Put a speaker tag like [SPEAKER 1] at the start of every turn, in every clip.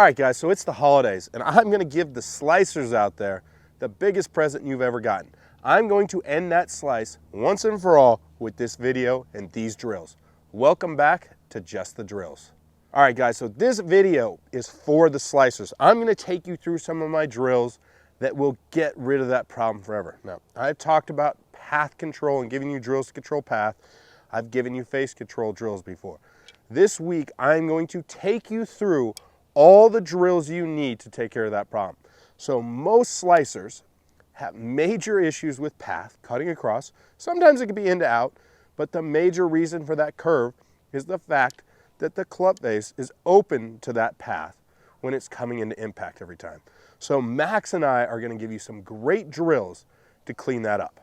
[SPEAKER 1] All right, guys, so it's the holidays, and I'm going to give the slicers out there the biggest present you've ever gotten. I'm going to end that slice once and for all with this video and these drills. Welcome back to Just the Drills. All right, guys, so this video is for the slicers. I'm going to take you through some of my drills that will get rid of that problem forever. Now, I've talked about path control and giving you drills to control path. I've given you face control drills before. This week, I'm going to take you through all the drills you need to take care of that problem. So most slicers have major issues with path, cutting across. Sometimes it can be in to out, but the major reason for that curve is the fact that the club face is open to that path when it's coming into impact every time. So Max and I are going to give you some great drills to clean that up.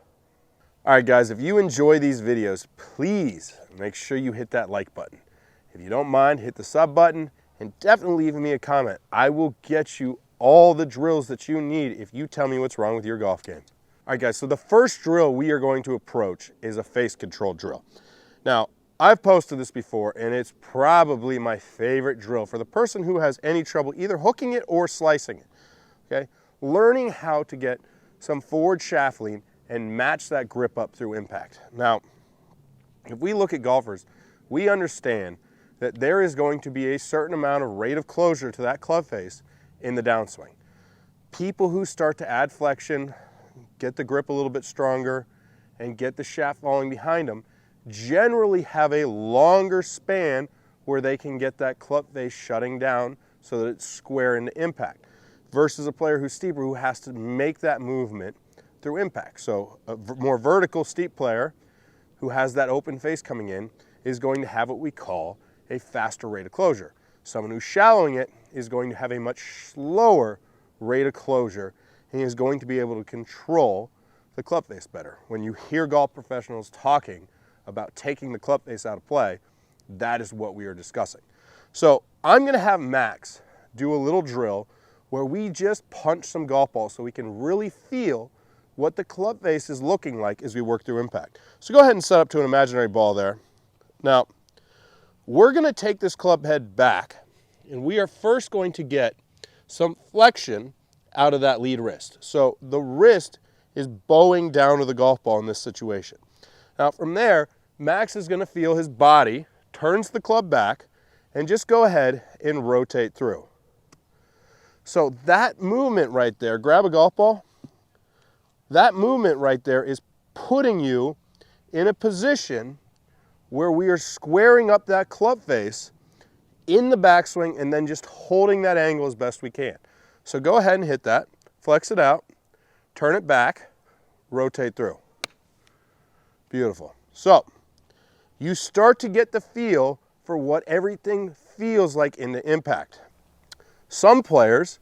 [SPEAKER 1] All right, guys, if you enjoy these videos, please make sure you hit that like button. If you don't mind, hit the sub button. And definitely leave me a comment. I will get you all the drills that you need if you tell me what's wrong with your golf game. All right, guys, so the first drill we are going to approach is a face control drill. Now, I've posted this before, and it's probably my favorite drill for the person who has any trouble either hooking it or slicing it, okay? Learning how to get some forward shaft lean and match that grip up through impact. Now, if we look at golfers, we understand that there is going to be a certain amount of rate of closure to that club face in the downswing. People who start to add flexion, get the grip a little bit stronger, and get the shaft falling behind them, generally have a longer span where they can get that club face shutting down so that it's square into impact, versus a player who's steeper who has to make that movement through impact. So a more vertical steep player who has that open face coming in is going to have what we call a faster rate of closure. Someone who's shallowing it is going to have a much slower rate of closure and is going to be able to control the club face better. When you hear golf professionals talking about taking the club face out of play, that is what we are discussing. So I'm going to have Max do a little drill where we just punch some golf balls so we can really feel what the club face is looking like as we work through impact. So go ahead and set up to an imaginary ball there. Now, we're going to take this club head back, and we are first going to get some flexion out of that lead wrist. So the wrist is bowing down to the golf ball in this situation. Now from there, Max is going to feel his body turns the club back and just go ahead and rotate through. So that movement right there, grab a golf ball, that movement right there is putting you in a position where we are squaring up that club face in the backswing and then just holding that angle as best we can. So go ahead and hit that, flex it out, turn it back, rotate through. Beautiful. So you start to get the feel for what everything feels like in the impact. Some players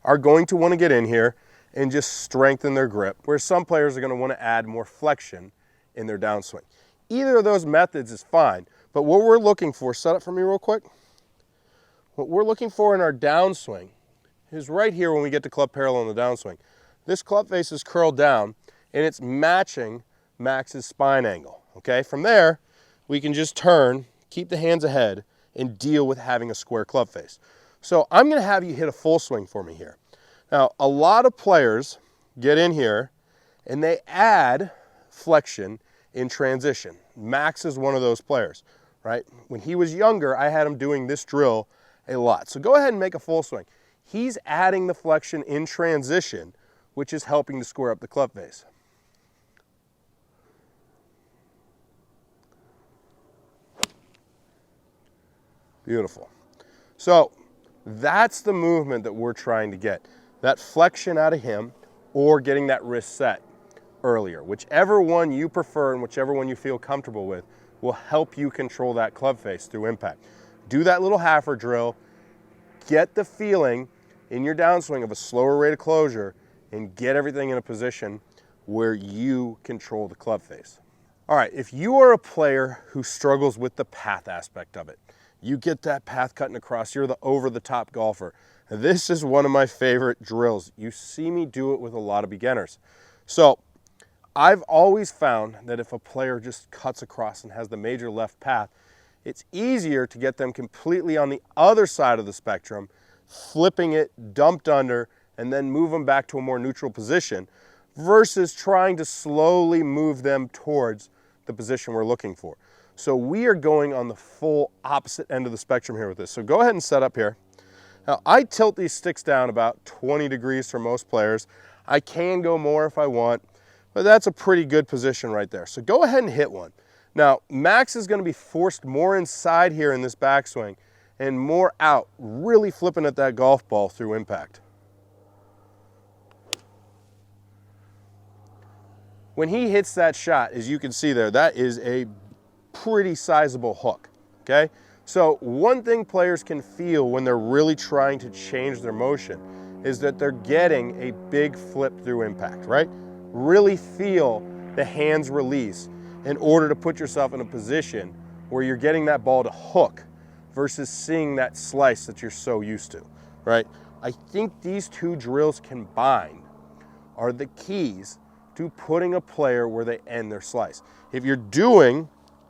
[SPEAKER 1] are going to want to get in here and just strengthen their grip, where some players are going to want to add more flexion in their downswing. Either of those methods is fine, but what we're looking for, set up for me real quick. What we're looking for in our downswing is right here when we get to club parallel in the downswing. This club face is curled down and it's matching Max's spine angle, okay? From there, we can just turn, keep the hands ahead, and deal with having a square club face. So I'm gonna have you hit a full swing for me here. Now, a lot of players get in here and they add flexion in transition. Max is one of those players, right? When he was younger, I had him doing this drill a lot. So go ahead and make a full swing. He's adding the flexion in transition, which is helping to square up the club face. Beautiful. So that's the movement that we're trying to get. That flexion out of him or getting that wrist set earlier. Whichever one you prefer and whichever one you feel comfortable with will help you control that club face through impact. Do that little halfer drill, get the feeling in your downswing of a slower rate of closure, and get everything in a position where you control the club face. All right, if you are a player who struggles with the path aspect of it, you get that path cutting across, you're the over-the-top golfer. This is one of my favorite drills. You see me do it with a lot of beginners. So I've always found that if a player just cuts across and has the major left path, it's easier to get them completely on the other side of the spectrum flipping it, dumped under, and then move them back to a more neutral position versus trying to slowly move them towards the position we're looking for. So we are going on the full opposite end of the spectrum here with this. So go ahead and set up here. Now I tilt these sticks down about 20 degrees for most players. I can go more if I want, but that's a pretty good position right there. So go ahead and hit one. Now Max is going to be forced more inside here in this backswing and more out, really flipping at that golf ball through impact. When he hits that shot, as you can see there, that is a pretty sizable hook, okay? So one thing players can feel when they're really trying to change their motion is that they're getting a big flip through impact, right? Really feel the hands release in order to put yourself in a position where you're getting that ball to hook versus seeing that slice that you're so used to, right? I think these two drills combined are the keys to putting a player where they end their slice. If you're doing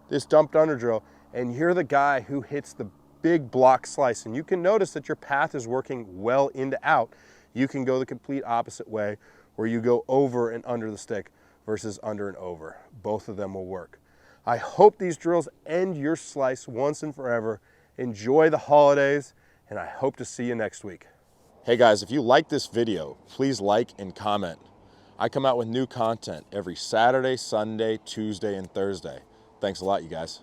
[SPEAKER 1] this dumped under drill and you're the guy who hits the big block slice and you can notice that your path is working well into out, you can go the complete opposite way where you go over and under the stick versus under and over. Both of them will work. I hope these drills end your slice once and forever. Enjoy the holidays, and I hope to see you next week. Hey guys, if you like this video, please like and comment. I come out with new content every Saturday, Sunday, Tuesday, and Thursday. Thanks a lot, you guys.